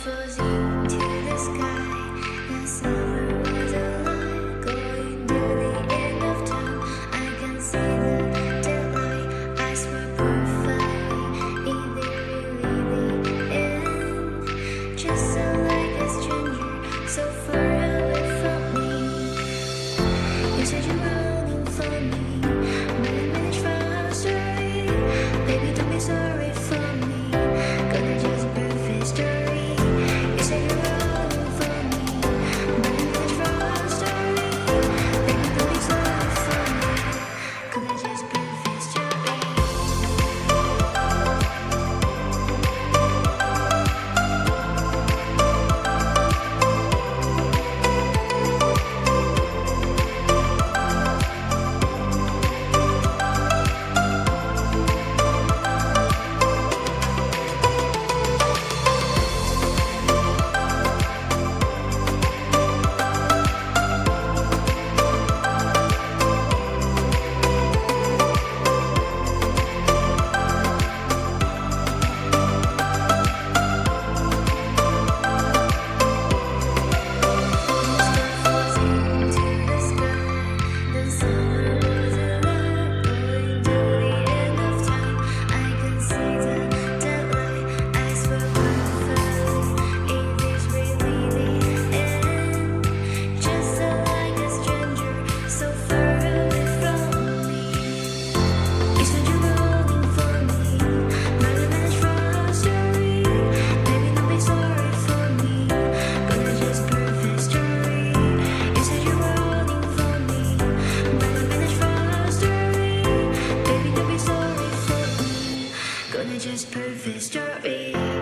fuzzy to the sky. The summer was alive, going to the end of time. I can see the daylight. I swear perfectly, is it really the end? Just so like a stranger, so far away from me. You said you were longing for me, but I managed for our story. Baby, don't be sorry for me, gonna just perfect story. You said you were longing for me, but I managed for our story. Baby, don't be sorry for me, gonna just perfect story. Just perfect story.